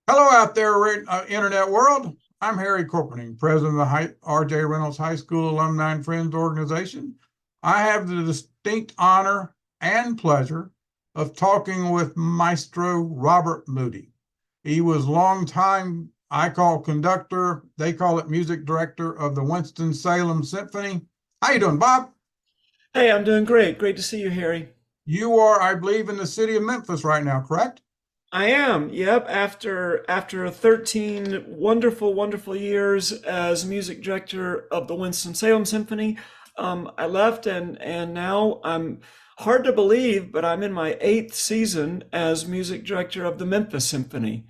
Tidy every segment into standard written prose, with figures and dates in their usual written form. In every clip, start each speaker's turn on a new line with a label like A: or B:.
A: Hello out there, internet world. I'm Harry Corpening, president of the R.J. Reynolds High School Alumni and Friends Organization. I have the distinct honor and pleasure of talking with Maestro Robert Moody. He was longtime, I call conductor, they call it music director of the Winston-Salem Symphony. How you doing, Bob?
B: Hey, I'm doing great. Great to see you, Harry.
A: You are, I believe, in the city of Memphis right now, correct?
B: I am. Yep. After 13 wonderful years as music director of the Winston-Salem Symphony, I left and now I'm hard to believe, but I'm in my eighth season as music director of the Memphis Symphony.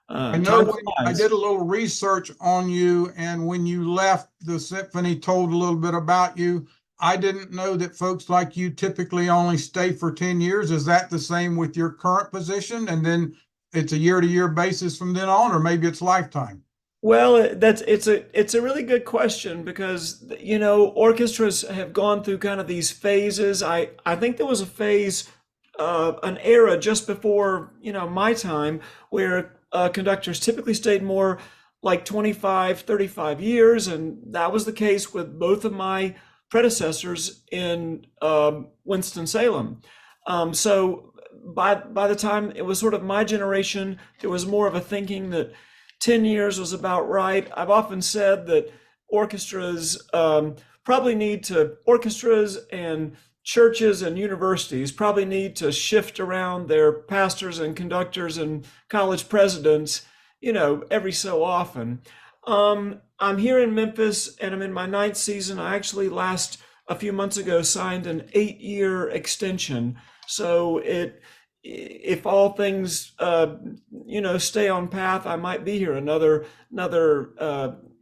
A: I know
B: Time
A: when I did
B: flies.
A: a little research on you, and when you left, the symphony told a little bit about you. I didn't know that folks like you typically only stay for 10 years. Is that the same with your current position? And then it's a year-to-year basis from then on, or maybe it's lifetime?
B: Well, it's a really good question because orchestras have gone through kind of these phases. I think there was a phase, an era just before my time where conductors typically stayed more like 25, 35 years, and that was the case with both of my predecessors in Winston-Salem. So by the time it was sort of my generation, there was more of a thinking that 10 years was about right. I've often said that orchestras orchestras and churches and universities probably need to shift around their pastors and conductors and college presidents, every so often. I'm here in Memphis and I'm in my ninth season. I actually a few months ago signed an 8-year extension. So if all things stay on path, I might be here another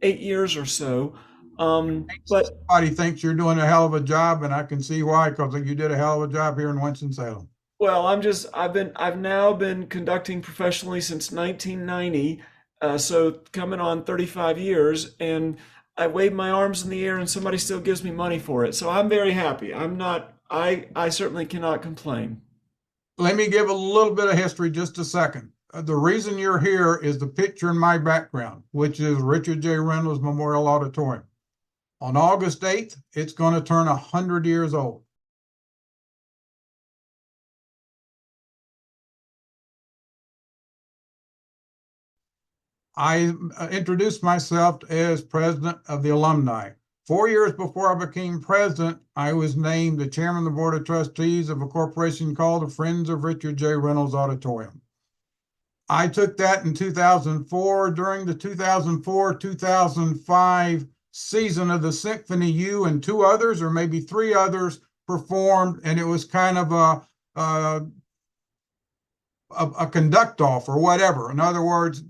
B: 8 years or so. But
A: Somebody thinks you're doing a hell of a job, and I can see why, because you did a hell of a job here in Winston-Salem.
B: well, I've now been conducting professionally since 1990, so coming on 35 years, and I wave my arms in the air and somebody still gives me money for it. So I'm very happy. I certainly cannot complain.
A: Let me give a little bit of history, just a second. The reason you're here is the picture in my background, which is Richard J. Reynolds Memorial Auditorium. On August 8th, it's going to turn 100 years old. I introduced myself as president of the alumni. 4 years before I became president, I was named the chairman of the board of trustees of a corporation called the Friends of Richard J. Reynolds Auditorium. I took that in 2004. During the 2004-2005 season of the symphony, you and two others, or maybe three others, performed, and it was kind of a conduct off or whatever. In other words,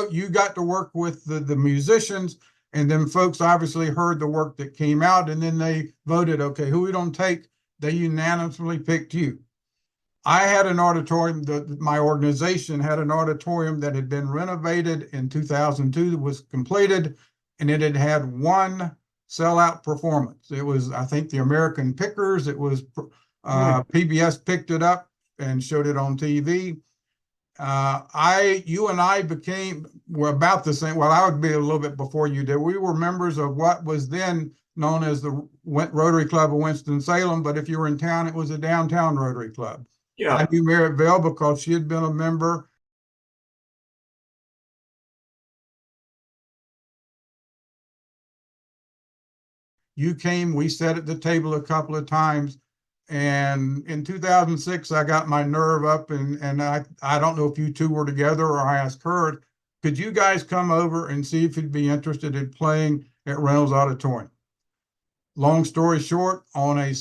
A: you got to work with the musicians, and then folks obviously heard the work that came out, and then they voted, okay, who we don't take, they unanimously picked you. I had an auditorium, my organization had an auditorium that had been renovated in 2002, that was completed, and it had had one sellout performance. It was, I think, the American Pickers. It was PBS picked it up and showed it on TV. You and I were about the same. Well, I would be a little bit before you did. We were members of what was then known as the Rotary Club of Winston-Salem, but if you were in town, it was a downtown Rotary Club. I
B: Yeah.
A: knew Merritt Bell because she had been a member. You came, we sat at the table a couple of times. And in 2006, I got my nerve up, and I don't know if you two were together or I asked her, could you guys come over and see if you'd be interested in playing at Reynolds Auditorium? Long story short, on a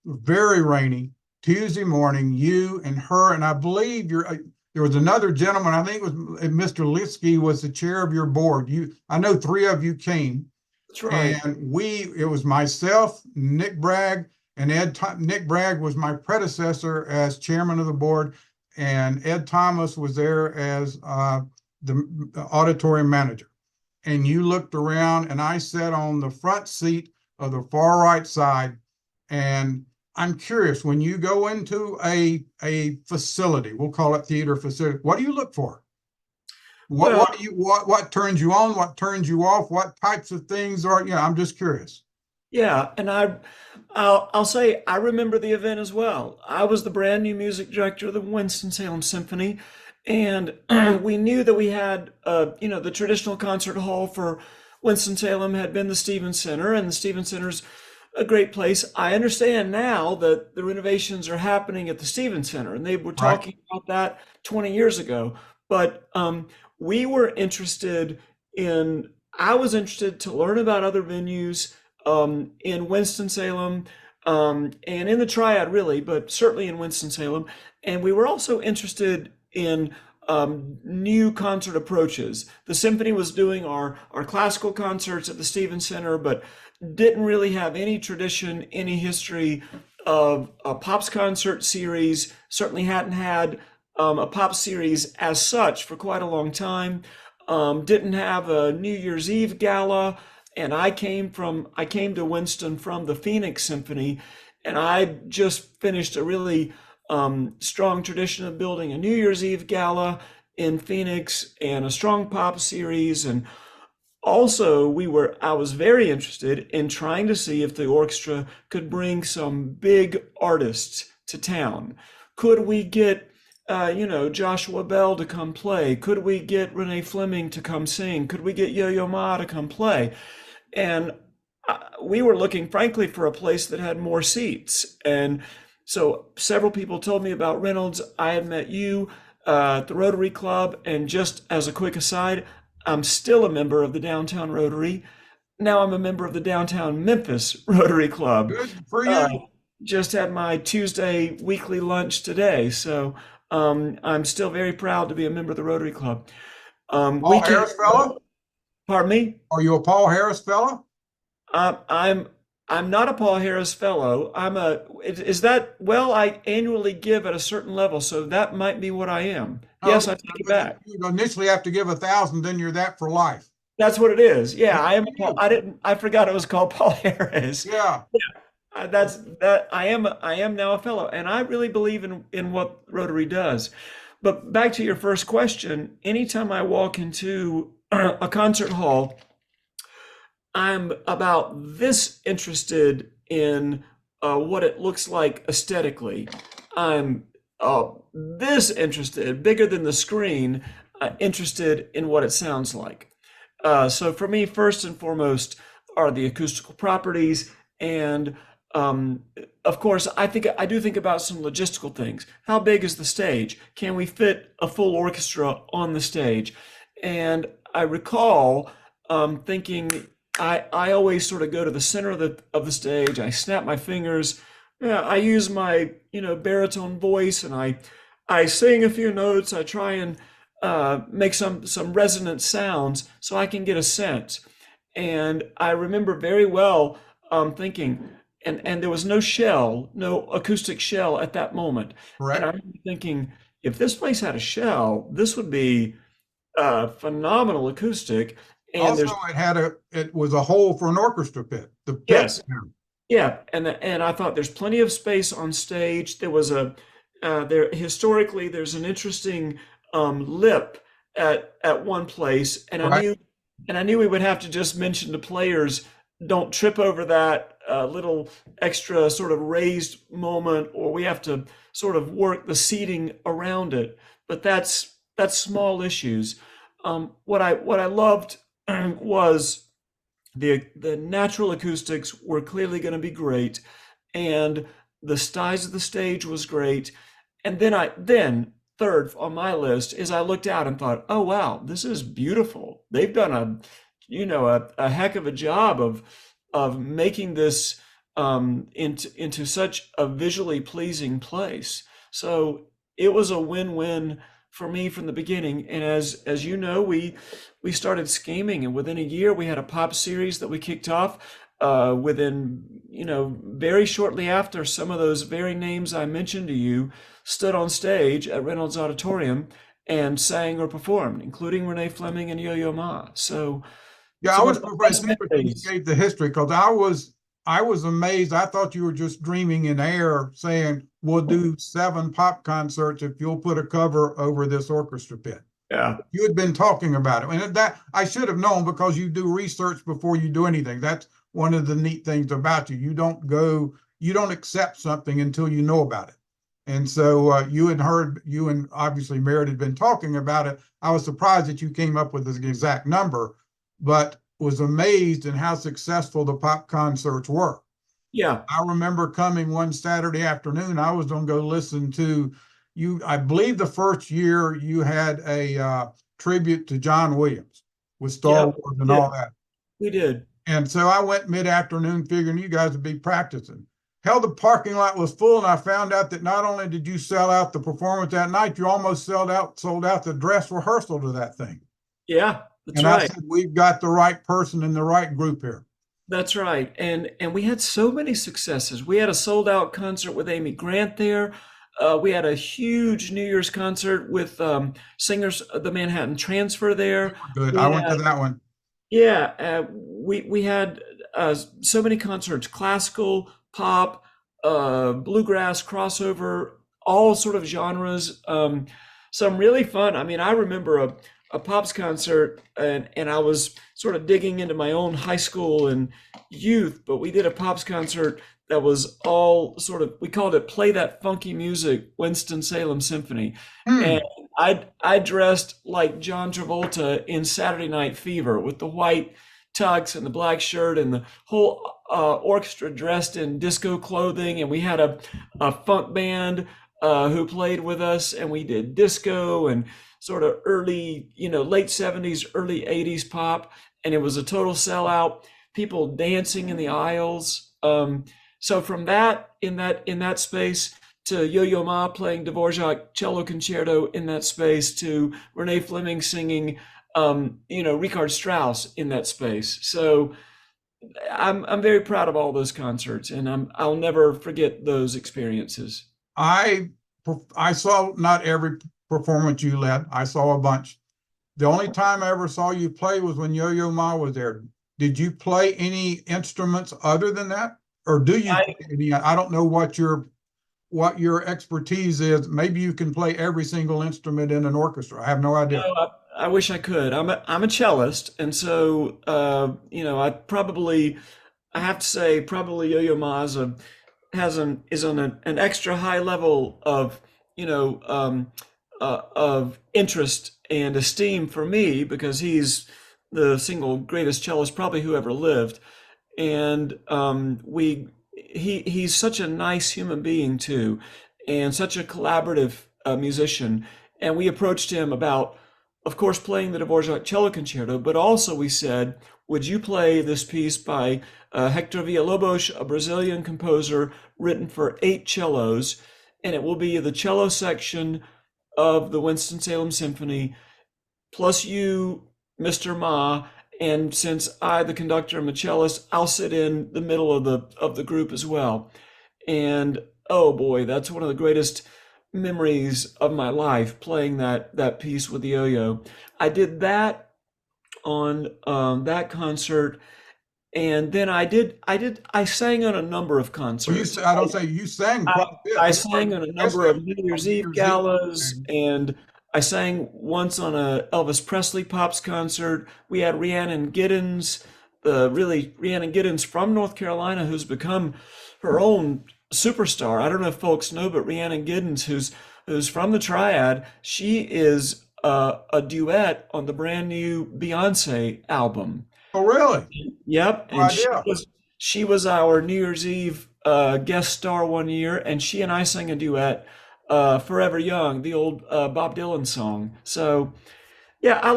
A: very rainy Tuesday morning, you and her, and I believe there was another gentleman, I think it was Mr. Litsky was the chair of your board. I know three of you came,
B: That's right.
A: and it was myself, Nick Bragg, and Nick Bragg was my predecessor as chairman of the board, and Ed Thomas was there as the auditorium manager. And you looked around, and I sat on the front seat of the far right side. And I'm curious, when you go into a facility, we'll call it theater facility, what do you look for?
B: Well,
A: What turns you on? What turns you off? What types of things are, I'm just curious.
B: yeah, and I'll say I remember the event as well. I was the brand new music director of the Winston-Salem Symphony, and we knew that we had, the traditional concert hall for Winston-Salem had been the Stevens Center, and the Stevens Center's a great place. I understand now that the renovations are happening at the Stevens Center, and they were
A: Right.
B: talking about that 20 years ago. But we were interested in, I was interested to learn about other venues in Winston-Salem and in the Triad, really, but certainly in Winston-Salem. And we were also interested in new concert approaches. The symphony was doing our classical concerts at the Stevens Center, but didn't really have any tradition, any history of a pops concert series. Certainly hadn't had a pop series as such for quite a long time. Didn't have a New Year's Eve gala, and I came to Winston from the Phoenix Symphony, and I just finished a really strong tradition of building a New Year's Eve gala in Phoenix and a strong pop series. And also I was very interested in trying to see if the orchestra could bring some big artists to town. Could we get Joshua Bell to come play? Could we get Renee Fleming to come sing? Could we get Yo-Yo Ma to come play? And we were looking, frankly, for a place that had more seats. And so several people told me about Reynolds. I had met you at the Rotary Club. And just as a quick aside, I'm still a member of the Downtown Rotary. Now I'm a member of the Downtown Memphis Rotary Club.
A: Good for
B: Uh,
A: you.
B: just had my Tuesday weekly lunch today. So I'm still very proud to be a member of the Rotary Club. We
A: Paul
B: can,
A: Harris fella?
B: pardon me?
A: Are you a Paul Harris fella?
B: Uh, I'm I'm not a Paul Harris Fellow. Is that, well, I annually give at a certain level, so that might be what I am.
A: Oh,
B: Yes, I take it
A: but
B: back.
A: you initially have to give 1,000, then you're that for life.
B: That's what it is. Yeah,
A: Good
B: I am.
A: for you.
B: I forgot it was called Paul Harris.
A: Yeah.
B: That's that. I am now a fellow, and I really believe in what Rotary does. But back to your first question, anytime I walk into a concert hall, I'm about this interested in what it looks like aesthetically. I'm this interested, bigger than the screen, interested in what it sounds like. So for me, first and foremost are the acoustical properties, and of course, I do think about some logistical things. How big is the stage? Can we fit a full orchestra on the stage? And I recall thinking I always sort of go to the center of the stage. I snap my fingers. Yeah, I use my baritone voice, and I sing a few notes. I try and make some resonant sounds so I can get a sense. And I remember very well thinking, and there was no shell, no acoustic shell at that moment. And I
A: Correct.
B: remember thinking, if this place had a shell, this would be phenomenal acoustic. And
A: Also,
B: there's
A: it was a hole for an orchestra pit. The pit.
B: yes, yeah, and I thought there's plenty of space on stage. There was there historically there's an interesting lip at one place, and
A: Right.
B: I knew we would have to just mention to players, don't trip over that little extra sort of raised moment, or we have to sort of work the seating around it. But that's small issues. What I loved was the natural acoustics were clearly going to be great, and the size of the stage was great. And then third on my list is I looked out and thought, oh wow, this is beautiful. They've done a heck of a job of making this into such a visually pleasing place. So it was a win-win for me from the beginning. And as you know, we started scheming, and within a year we had a pop series that we kicked off. Within very shortly after, some of those very names I mentioned to you stood on stage at Reynolds Auditorium and sang or performed, including Renee Fleming and Yo-Yo Ma. So
A: Yeah, I
B: some
A: was
B: of the
A: surprised.
B: best
A: It's interesting you
B: memories.
A: gave the history because I was amazed. I thought you were just dreaming in air saying we'll do 7 pop concerts if you'll put a cover over this orchestra pit.
B: Yeah.
A: You had been talking about it. And that I should have known because you do research before you do anything. That's one of the neat things about you. You don't accept something until you know about it. And so you had heard, you and obviously Merritt had been talking about it. I was surprised that you came up with the exact number, but was amazed in how successful the pop concerts were.
B: Yeah.
A: I remember coming one Saturday afternoon. I was going to go listen to you. I believe the first year you had a tribute to John Williams with Star
B: Yep.
A: Wars
B: We
A: and all
B: did.
A: that.
B: We did.
A: And so I went mid-afternoon figuring you guys would be practicing. Hell, the parking lot was full, and I found out that not only did you sell out the performance that night, you almost sold out the dress rehearsal to that thing.
B: Yeah, that's
A: And I
B: right.
A: said, we've got the right person in the right group here.
B: That's right. And we had so many successes. We had a sold out concert with Amy Grant there. We had a huge New Year's concert with singers, the Manhattan Transfer there.
A: Good. I
B: We
A: went to
B: had,
A: that one.
B: yeah, we had so many concerts, classical, pop, bluegrass, crossover, all sort of genres. Some really fun. I mean, I remember a pops concert, and I was sort of digging into my own high school and youth, but we did a pops concert that was all sort of, we called it Play That Funky Music, Winston-Salem Symphony. And
A: Hmm.
B: I dressed like John Travolta in Saturday Night Fever with the white tux and the black shirt, and the whole orchestra dressed in disco clothing. And we had a funk band who played with us, and we did disco and sort of early, late 70s, early 80s pop. And it was a total sellout. People dancing in the aisles. So from that, in that space, to Yo-Yo Ma playing Dvorak cello concerto in that space, to Renee Fleming singing, Richard Strauss in that space. So I'm very proud of all those concerts, and I'll never forget those experiences.
A: I I saw not every performance you led. I saw a bunch. The only time I ever saw you play was when Yo-Yo Ma was there. Did you play any instruments other than that? Or do you
B: I,
A: play any? I don't know what your expertise is. Maybe you can play every single instrument in an orchestra. I have no idea.
B: I wish I could. I'm a cellist, and so I have to say probably Yo-Yo Ma is on an extra high level of of interest and esteem for me, because he's the single greatest cellist probably who ever lived. And he's such a nice human being too, and such a collaborative musician. And we approached him about, of course, playing the Dvorak cello concerto, but also we said, would you play this piece by Hector Villalobos, a Brazilian composer, written for 8 cellos, and it will be the cello section of the Winston-Salem Symphony, plus you, Mr. Ma, and since I, the conductor, am a cellist, I'll sit in the middle of the group as well. And oh boy, that's one of the greatest memories of my life, playing that piece with the yo-yo. I did that on that concert, and then I sang on a number of
A: Well,
B: concerts.
A: I don't say you sang
B: I,
A: quite a bit.
B: I
A: You were
B: sang on a number
A: especially
B: of New
A: on
B: Year's
A: New
B: Eve
A: Year's Eve.
B: galas,
A: And
B: and I sang once on a Elvis Presley Pops concert. We had Rhiannon Giddens, Rhiannon Giddens from North Carolina, who's become her own superstar. I don't know if folks know, but Rhiannon Giddens, who's from the Triad, she is a duet on the brand new Beyonce album.
A: oh, really?
B: Yep,
A: No
B: and
A: idea.
B: she was our New Year's Eve guest star one year, and she and I sang a duet, "Forever Young," the old Bob Dylan song. So yeah, I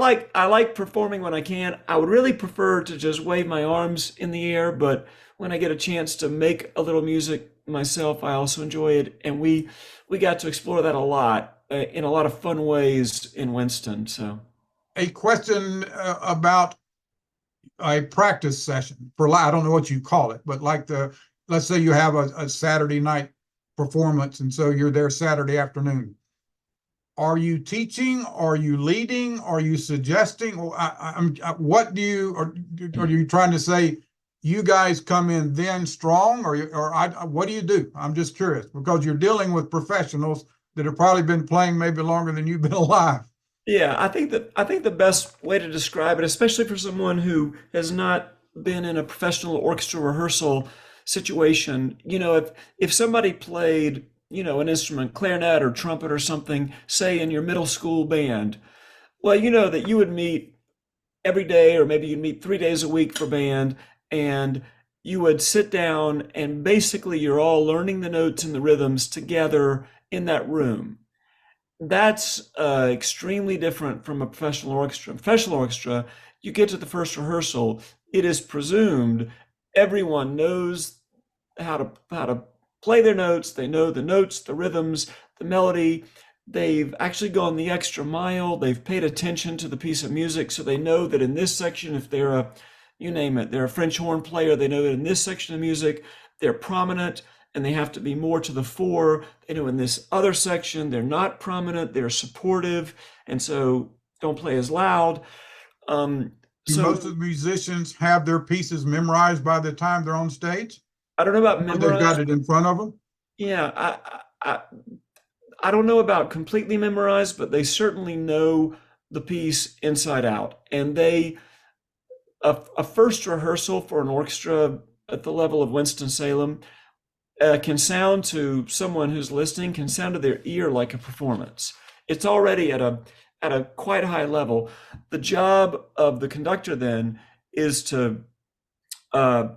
B: like performing when I can. I would really prefer to just wave my arms in the air, but when I get a chance to make a little music myself, I also enjoy it, and we got to explore that a lot in a lot of fun ways in Winston. So
A: A question about a practice session for, I don't know what you call it, but like let's say you have a Saturday night performance, and so you're there Saturday afternoon. Are you teaching? Are you leading? Are you suggesting? What do you, or are you trying to say you guys come in then strong, what do you do? I'm just curious because you're dealing with professionals that have probably been playing maybe longer than you've been alive.
B: Yeah, I think the best way to describe it, especially for someone who has not been in a professional orchestra rehearsal situation, if somebody played, an instrument, clarinet or trumpet or something, say in your middle school band, well, you know that you would meet every day, or maybe you'd meet 3 days a week for band, and you would sit down and basically you're all learning the notes and the rhythms together in that room. That's extremely different from a professional orchestra. Professional orchestra, you get to the first rehearsal, it is presumed everyone knows how to play their notes. They know the notes, the rhythms, the melody. They've actually gone the extra mile. They've paid attention to the piece of music, so they know that in this section, if they're you name it, they're a French horn player, they know that in this section of music, they're prominent and they have to be more to the fore. They know in this other section, they're not prominent, they're supportive, and so don't play as loud. Um,
A: Do most
B: so
A: of the musicians have their pieces memorized by the time they're on stage?
B: I don't know about
A: Or they've got
B: memorize.
A: it in front of them?
B: Yeah, I don't know about completely memorized, but they certainly know the piece inside out. And a first rehearsal for an orchestra at the level of Winston-Salem can sound to someone who's listening, can sound to their ear like a performance. It's already at a quite high level. The job of the conductor then is to uh,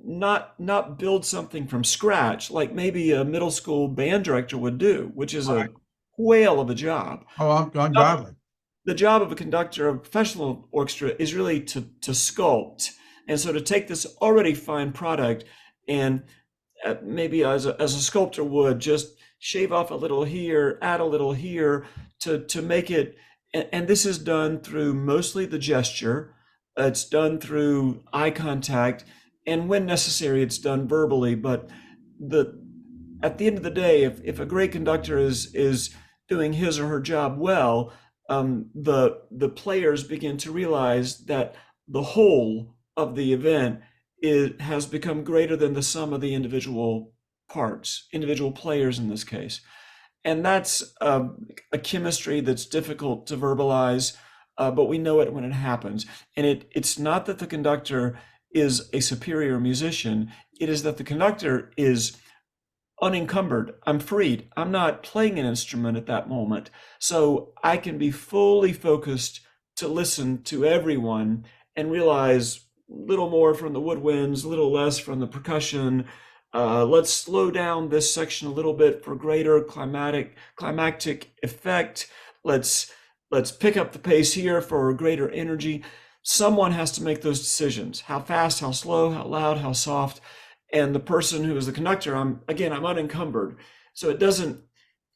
B: not build something from scratch like maybe a middle school band director would do, which is a
A: Right.
B: whale of a job.
A: Oh,
B: Job-
A: ungodly.
B: The job of a conductor of a professional orchestra is really to sculpt, and so to take this already fine product and maybe as a sculptor would, just shave off a little here, add a little here to make it. And this is done through mostly the gesture. It's done through eye contact, and when necessary, it's done verbally. But the at the end of the day, if a great conductor is doing his or her job well, the players begin to realize that the whole of the event has become greater than the sum of the individual parts, individual players in this case. And that's a chemistry that's difficult to verbalize, but we know it when it happens. And it's not that the conductor is a superior musician, it is that the conductor is unencumbered. I'm freed. I'm not playing an instrument at that moment. So I can be fully focused to listen to everyone and realize a little more from the woodwinds, a little less from the percussion. Let's slow down this section a little bit for greater climactic effect. Let's pick up the pace here for greater energy. Someone has to make those decisions. How fast, how slow, how loud, how soft. And the person who is the conductor, I'm unencumbered. So it doesn't,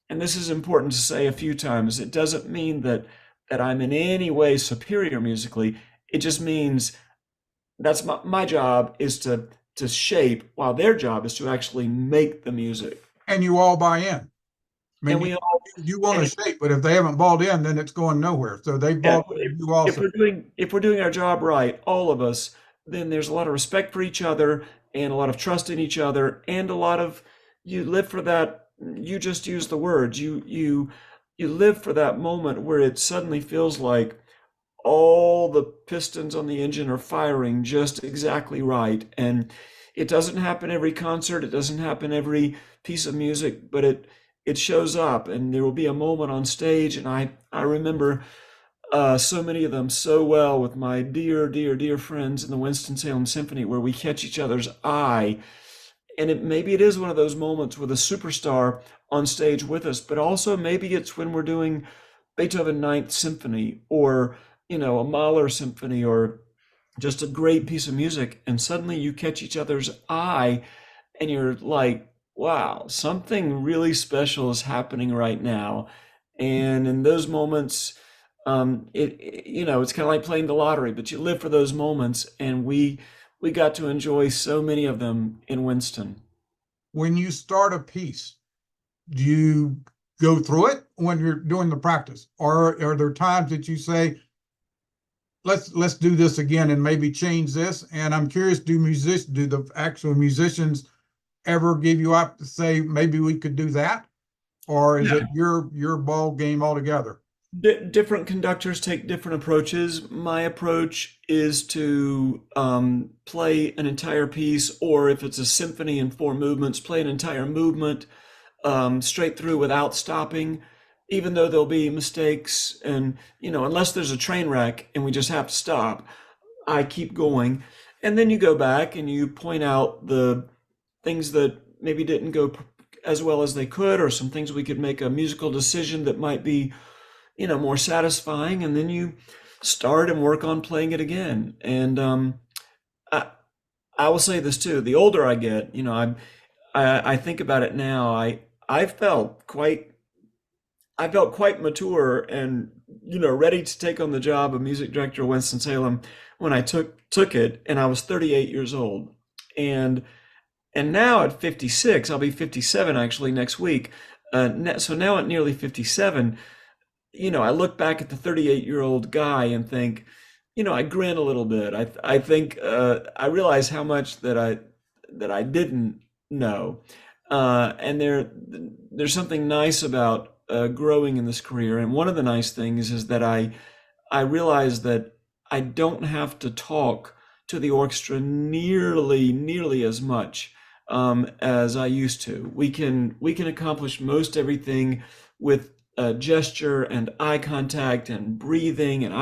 B: and this is important to say a few times, it doesn't mean that I'm in any way superior musically. It just means that's my job is to shape, while their job is to actually make the music.
A: And you all buy in. I
B: And
A: mean,
B: we all,
A: you want
B: and
A: to shape, but if they haven't bought in, then it's going nowhere. So they
B: yeah,
A: bought in, you
B: if
A: also.
B: we're doing our job right, all of us, then there's a lot of respect for each other and a lot of trust in each other, and a lot of, you live for that. You just use the words. You live for that moment where it suddenly feels like all the pistons on the engine are firing just exactly right. And it doesn't happen every concert, it doesn't happen every piece of music, but it shows up, and there will be a moment on stage. And I remember so many of them so well with my dear, dear, dear friends in the Winston-Salem Symphony, where we catch each other's eye. And maybe it is one of those moments with a superstar on stage with us, but also maybe it's when we're doing Beethoven Ninth Symphony, or a Mahler symphony, or just a great piece of music, and suddenly you catch each other's eye and you're like, wow, something really special is happening right now. And in those moments, it's kind of like playing the lottery, but you live for those moments, and we got to enjoy so many of them in Winston.
A: When you start a piece, do you go through it when you're doing the practice? Or are there times that you say, let's do this again and maybe change this? And I'm curious, do the actual musicians ever give you up to say maybe we could do that? Or is it
B: Yeah.
A: your ball game altogether?
B: Different conductors take different approaches. My approach is to play an entire piece, or if it's a symphony in four movements, play an entire movement straight through without stopping, even though there'll be mistakes. And, unless there's a train wreck and we just have to stop, I keep going. And then you go back and you point out the things that maybe didn't go as well as they could, or some things we could make a musical decision that might be more satisfying, and then you start and work on playing it again. And I, I will say this too: the older I get, I think about it now. I felt quite I felt quite mature and ready to take on the job of music director of Winston-Salem when I took it, and I was 38 years old. And and now at 56, I'll be 57 actually next week. So now at nearly 57, I look back at the 38-year-old guy and think, I grin a little bit. I think I realize how much that I didn't know, and there's something nice about growing in this career. And one of the nice things is that I realize that I don't have to talk to the orchestra nearly as much as I used to. We can accomplish most everything with gesture and eye contact and breathing, and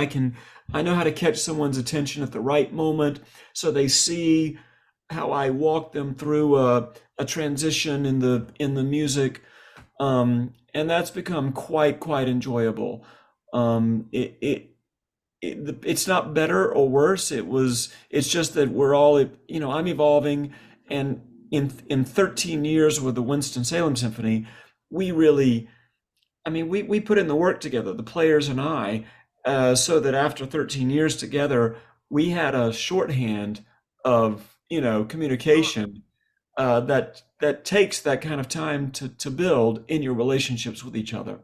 B: I know how to catch someone's attention at the right moment, so they see how I walk them through a transition in the music, and that's become quite enjoyable. It, it's not better or worse. It's just that we're all, I'm evolving, and in 13 years with the Winston-Salem Symphony, we really, we put in the work together, the players and I, so that after 13 years together, we had a shorthand of, communication that takes that kind of time to build in your relationships with each other.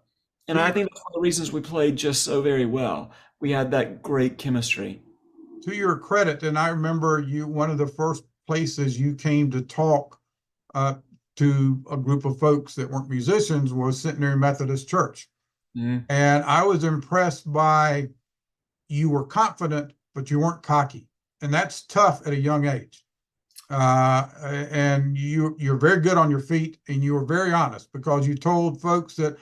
B: And
A: To
B: I
A: your,
B: think that's one of the reasons we played just so very well. We had that great chemistry.
A: to your credit, and I remember one of the first places you came to talk uh, to a group of folks that weren't musicians was Centenary Methodist Church.
B: Mhm.
A: And I was impressed by you were confident, but you weren't cocky. And that's tough at a young age. And you're very good on your feet, and you were very honest because you told folks that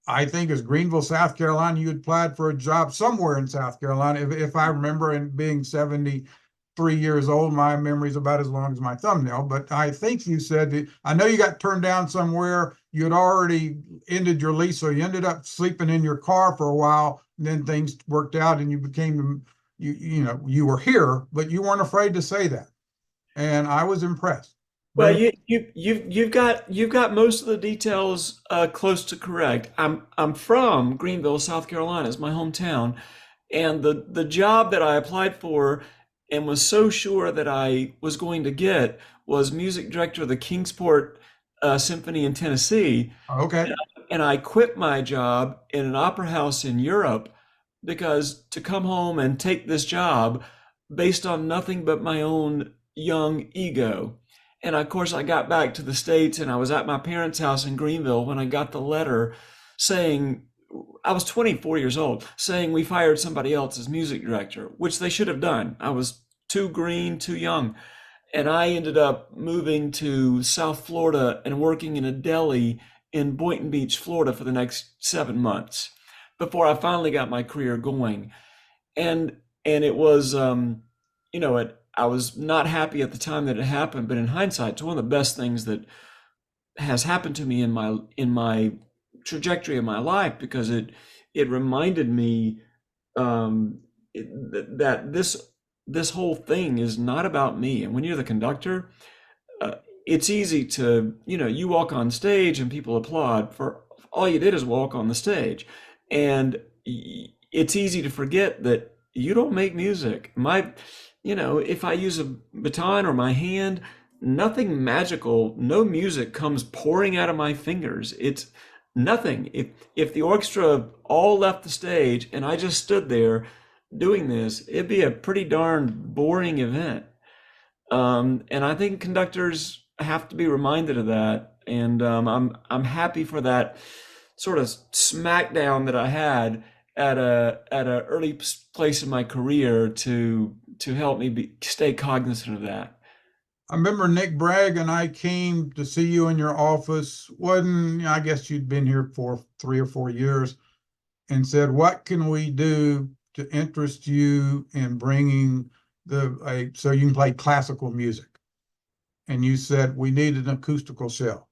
A: I think as Greenville, South Carolina, you had applied for a job somewhere in South Carolina. If I remember, and being 73 years old, my memory's about as long as my thumbnail. But I think you said that I know you got turned down somewhere. You had already ended your lease, so you ended up sleeping in your car for a while. And then things worked out, and you became you were here, but you weren't afraid to say that, and I was impressed.
B: Well,
A: Very.
B: you've got most of the details close to correct. I'm from Greenville, South Carolina. It's my hometown, and the job that I applied for and was so sure that I was going to get was music director of the Kingsport Symphony in Tennessee.
A: Okay.
B: And I quit my job in an opera house in Europe because to come home and take this job based on nothing but my own young ego. And of course, I got back to the States and I was at my parents' house in Greenville when I got the letter saying, I was 24 years old, saying we fired somebody else as music director, which they should have done. I was too green, too young. And I ended up moving to South Florida and working in a deli in Boynton Beach, Florida for the next 7 months before I finally got my career going. And it was I was not happy at the time that it happened, but in hindsight, it's one of the best things that has happened to me in my trajectory of my life, because it reminded me that this whole thing is not about me. And when you're the conductor, uh, it's easy to, you walk on stage and people applaud for all you did is walk on the stage. And it's easy to forget that you don't make music. If I use a baton or my hand, nothing magical, no music comes pouring out of my fingers. It's nothing. If the orchestra all left the stage and I just stood there doing this, it'd be a pretty darn boring event. And I think conductors have to be reminded of that. And I'm happy for that sort of smackdown that I had at a early place in my career to help me stay cognizant of that.
A: I remember Nick Bragg and I came to see you in your office. Wasn't, I guess you'd been here for 3 or 4 years, and said, "What can we do to interest you in bringing so you can play classical music?" And you said, "We need an acoustical shell."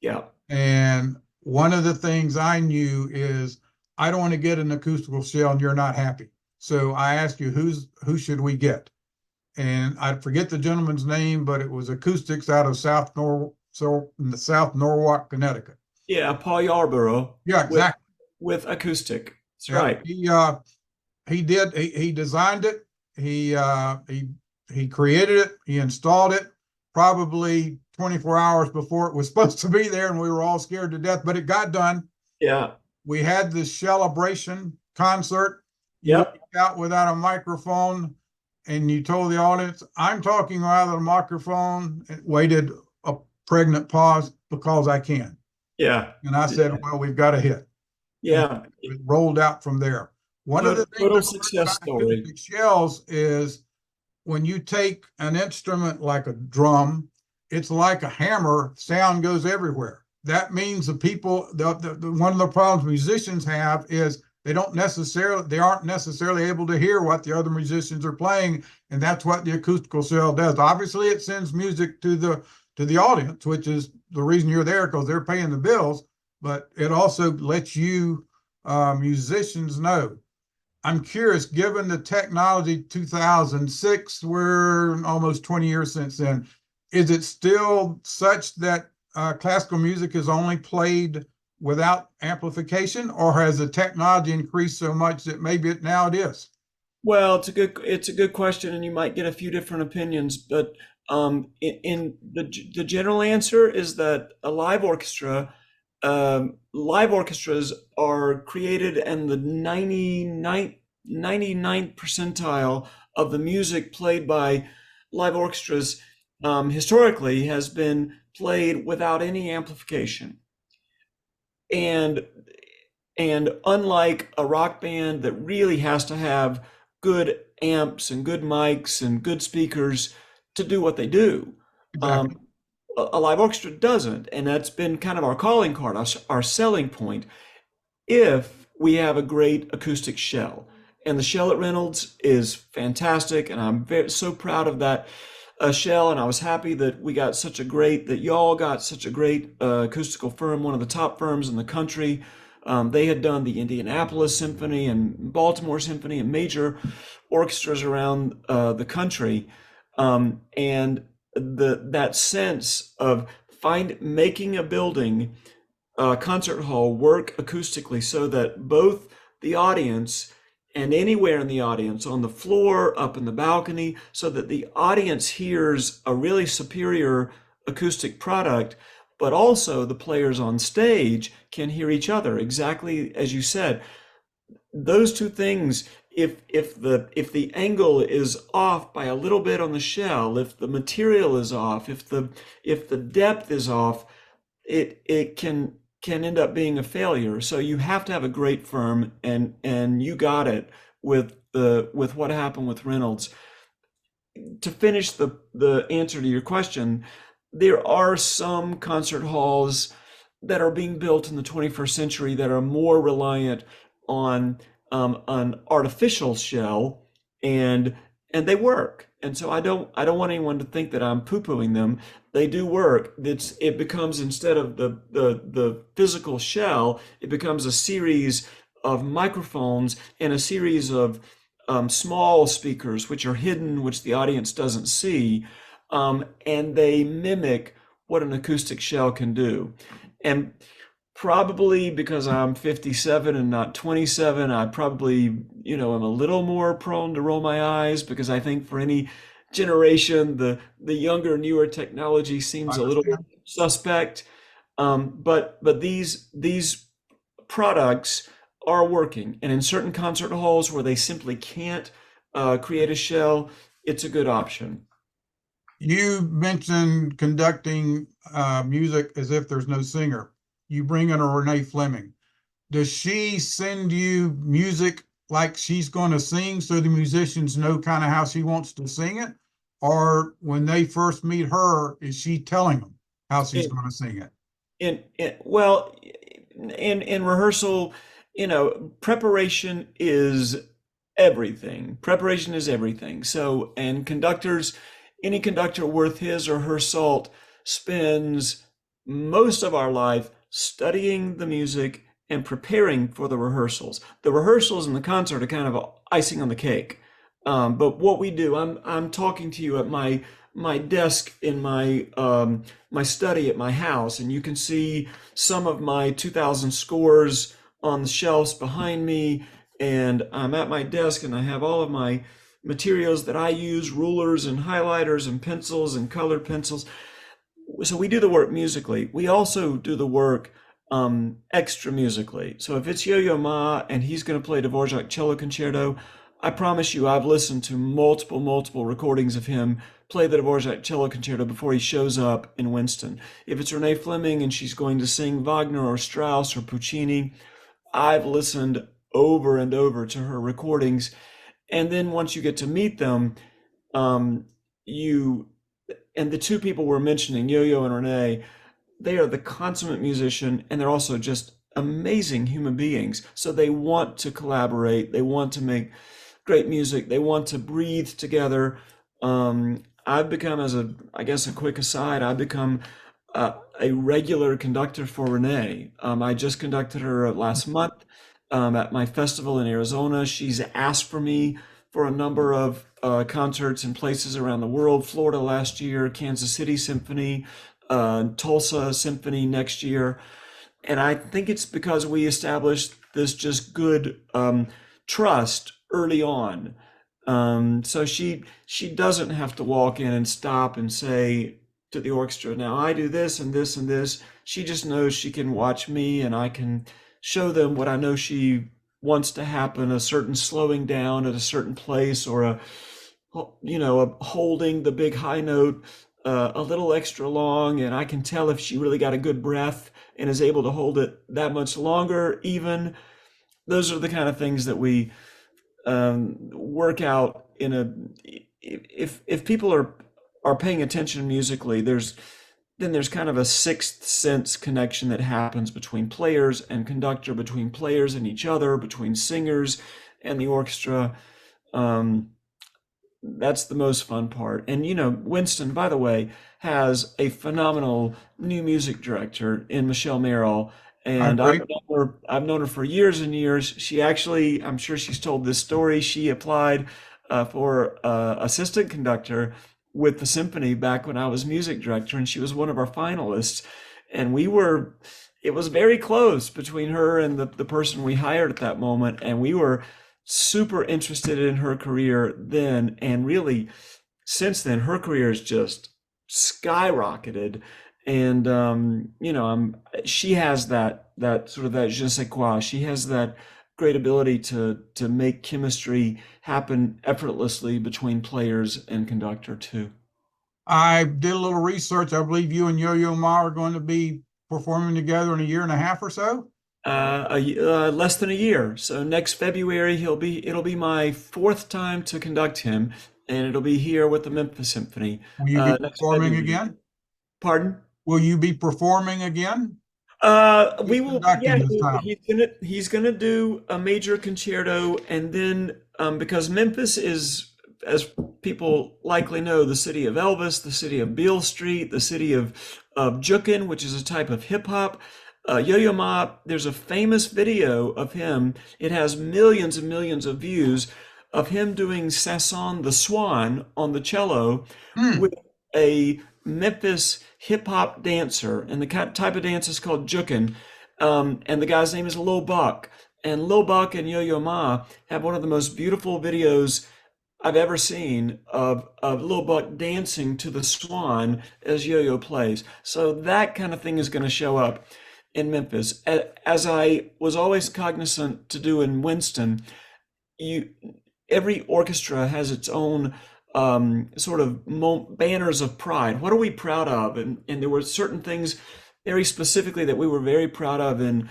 B: Yeah.
A: And one of the things I knew is I don't want to get an acoustical shell and you're not happy. So I asked you, who should we get? And I forget the gentleman's name, but it was acoustics out of in the South Norwalk, Connecticut.
B: Yeah, Paul Yarborough
A: Yeah,
B: with
A: exactly.
B: acoustic. That's
A: Yeah,
B: right.
A: he designed it. He created it. He installed it probably 24 hours before it was supposed to be there, and we were all scared to death, but it got done.
B: Yeah.
A: We had this celebration concert. You
B: Yep.
A: walked out without a microphone and you told the audience, "I'm talking out of the microphone," and waited a pregnant pause, "because I can."
B: Yeah.
A: And I said, "Well, we've got a hit." And
B: Yeah.
A: it rolled out from there. One of the things
B: Total
A: I learned
B: success
A: about
B: story.
A: acoustic shells is when you take an instrument like a drum, it's like a hammer, sound goes everywhere. That means one of the problems musicians have is they aren't necessarily able to hear what the other musicians are playing, and that's what the acoustical shell does. Obviously, it sends music to the audience, which is the reason you're there, because they're paying the bills, but it also lets you musicians know. I'm curious, given the technology 2006, we're almost 20 years since then, is it still such that classical music is only played without amplification, or has the technology increased so much that maybe now it is?
B: Well, it's a good question, and you might get a few different opinions. But in the general answer is that a live orchestras are created, and the 99th percentile of the music played by live orchestras historically has been played without any amplification. And unlike a rock band that really has to have good amps and good mics and good speakers to do what they do,
A: Exactly.
B: a live orchestra doesn't, and that's been kind of our calling card, our selling point. If we have a great acoustic shell, and the shell at Reynolds is fantastic, and I'm so proud of that shell, and I was happy that y'all got such a great acoustical firm, one of the top firms in the country. They had done the Indianapolis Symphony and Baltimore Symphony and major orchestras around the country, and that sense of making a building, concert hall, work acoustically so that both the audience and anywhere in the audience, on the floor, up in the balcony, so that the audience hears a really superior acoustic product, but also the players on stage can hear each other, exactly as you said. Those two things, if the angle is off by a little bit on the shell, if the material is off, if the depth is off, it can end up being a failure. So you have to have a great firm, and you got it with what happened with Reynolds. To finish the answer to your question, there are some concert halls that are being built in the 21st century that are more reliant on an artificial shell, and they work. And so I don't want anyone to think that I'm poo-pooing them. They do work. It becomes, instead of the physical shell, it becomes a series of microphones and a series of small speakers, which are hidden, which the audience doesn't see, and they mimic what an acoustic shell can do. And probably because I'm 57 and not 27, I probably, am a little more prone to roll my eyes, because I think for any generation, the younger, newer technology seems a little suspect. But these products are working, and in certain concert halls where they simply can't create a shell, it's a good option.
A: You mentioned conducting music as if there's no singer. You bring in a Renee Fleming. does she send you music like she's going to sing so the musicians know kind of how she wants to sing it? Or when they first meet her, is she telling them how she's
B: In
A: going to sing it?
B: well, in rehearsal, preparation is everything. Preparation is everything. So, and conductors, any conductor worth his or her salt spends most of our life studying the music and preparing for the rehearsals. The rehearsals and the concert are kind of icing on the cake. But what we do, I'm talking to you at my desk in my study at my house, and you can see some of my 2000 scores on the shelves behind me. And I'm at my desk, and I have all of my materials that I use, rulers and highlighters and pencils and colored pencils. So we do the work musically. We also do the work extra musically. So if it's Yo-Yo Ma and he's going to play Dvorak Cello Concerto, I promise you I've listened to multiple recordings of him play the Dvorak Cello Concerto before he shows up in Winston. If it's Renee Fleming and she's going to sing Wagner or Strauss or Puccini, I've listened over and over to her recordings. And then once you get to meet them, you and the two people we're mentioning, Yo-Yo and Renee, they are the consummate musician, and they're also just amazing human beings. So they want to collaborate. They want to make great music. They want to breathe together. I've become, I guess a quick aside, I've become a regular conductor for Renee. I just conducted her last month at my festival in Arizona. She's asked for me for a number of concerts in places around the world. Florida last year, Kansas City Symphony, Tulsa Symphony next year. And I think it's because we established this just good trust early on. So she doesn't have to walk in and stop and say to the orchestra, now I do this and this and this. She just knows she can watch me, and I can show them what I know she wants to happen, a certain slowing down at a certain place, or a holding the big high note a little extra long, and I can tell if she really got a good breath and is able to hold it that much longer even. Those are the kind of things that we work out in a if people are paying attention musically, there's kind of a sixth sense connection that happens between players and conductor, between players and each other, between singers and the orchestra. That's the most fun part. And Winston, by the way, has a phenomenal new music director in Michelle Merrill.
A: I
B: And
A: agree.
B: I've known her for years and years. She actually, I'm sure she's told this story. She applied for assistant conductor with the symphony back when I was music director, and she was one of our finalists. And it was very close between her and the person we hired at that moment. And we were super interested in her career then. And really, since then, her career has just skyrocketed. And she has that sort of that je ne sais quoi. She has that great ability to make chemistry happen effortlessly between players and conductor too.
A: I did a little research. I believe you and Yo-Yo Ma are going to be performing together in a year and a half or so.
B: Less than a year. So next February it'll be my fourth time to conduct him, and it'll be here with the Memphis Symphony
A: Will you be
B: next
A: performing
B: February.
A: again?
B: Pardon?
A: Will you be performing again?
B: We
A: Just
B: will.
A: conducting
B: Yeah,
A: this time.
B: he's gonna do a major concerto, and then because Memphis is, as people likely know, the city of Elvis, the city of Beale Street, the city of jukin, which is a type of hip hop. Yo-Yo Ma, there's a famous video of him. It has millions and millions of views of him doing Sasson the Swan on the cello
A: Hmm.
B: with a Memphis hip hop dancer, and the type of dance is called jukin. And the guy's name is Lil Buck. And Lil Buck and Yo-Yo Ma have one of the most beautiful videos I've ever seen of Lil Buck dancing to the swan as Yo-Yo plays. So that kind of thing is going to show up in Memphis. As I was always cognizant to do in Winston, you every orchestra has its own sort of banners of pride. What are we proud of? And there were certain things very specifically that we were very proud of in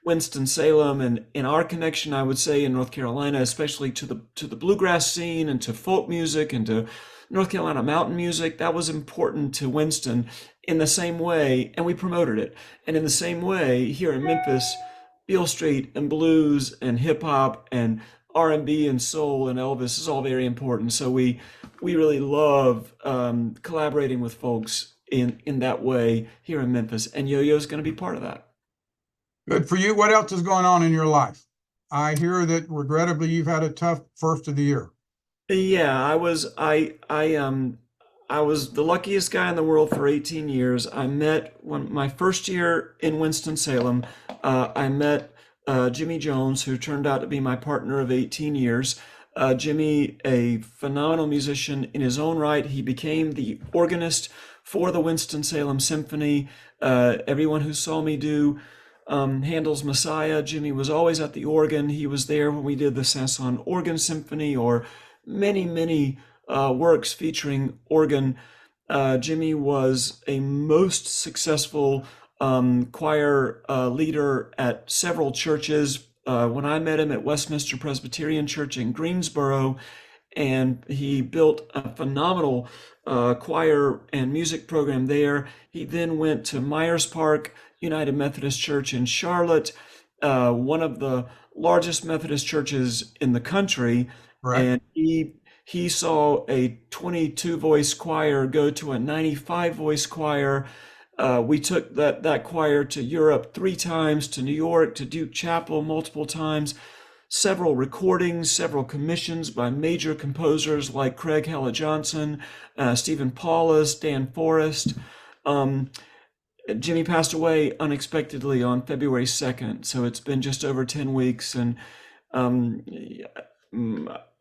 B: Winston-Salem, and in our connection, I would say in North Carolina, especially to the bluegrass scene and to folk music and to North Carolina mountain music, that was important to Winston in the same way, and we promoted it. And in the same way, here in Memphis, Beale Street and blues and hip hop and R&B and soul and Elvis is all very important. So we really love collaborating with folks in that way here in Memphis, and Yo-Yo is going to be part of that.
A: Good for you. What else is going on in your life? I hear that regrettably you've had a tough first of the year.
B: Yeah, I was the luckiest guy in the world for 18 years. I met when my first year in Winston-Salem, I met Jimmy Jones, who turned out to be my partner of 18 years. Jimmy, a phenomenal musician in his own right. He became the organist for the Winston-Salem Symphony. Everyone who saw me do Handel's Messiah, Jimmy was always at the organ. He was there when we did the Saint-Saëns Organ Symphony or many works featuring organ. Jimmy was a most successful choir leader at several churches. When I met him at Westminster Presbyterian Church in Greensboro, and he built a phenomenal choir and music program there. He then went to Myers Park United Methodist Church in Charlotte, one of the largest Methodist churches in the country,
A: Correct.
B: and he saw a 22 voice choir go to a 95 voice choir. We took that choir to Europe 3 times, to New York, to Duke Chapel multiple times, several recordings, several commissions by major composers like Craig Hella Johnson, Stephen Paulus, Dan Forrest. Jimmy passed away unexpectedly on February 2nd, so it's been just over 10 weeks, and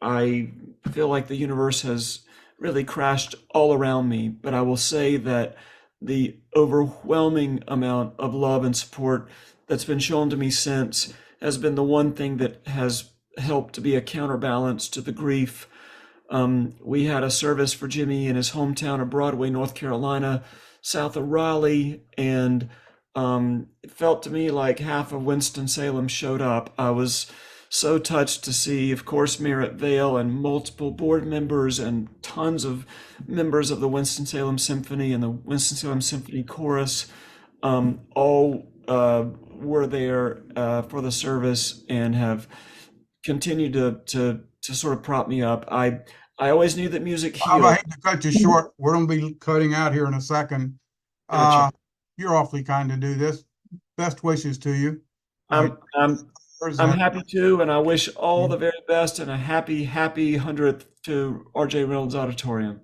B: I feel like the universe has really crashed all around me, but I will say that the overwhelming amount of love and support that's been shown to me since has been the one thing that has helped to be a counterbalance to the grief. We had a service for Jimmy in his hometown of Broadway, North Carolina, south of Raleigh, and it felt to me like half of Winston-Salem showed up. I was so touched to see, of course, Merritt Vale and multiple board members and tons of members of the Winston-Salem Symphony and the Winston-Salem Symphony Chorus all were there for the service and have continued to sort of prop me up. I always knew that music
A: Bob, I
B: healed.
A: hate to cut you short. We're going to be cutting out here in a second.
B: Gotcha.
A: You're awfully kind to do this. Best wishes to you.
B: I'm
A: Present.
B: happy to, and I wish all the very best and a happy 100th to RJ Reynolds Auditorium.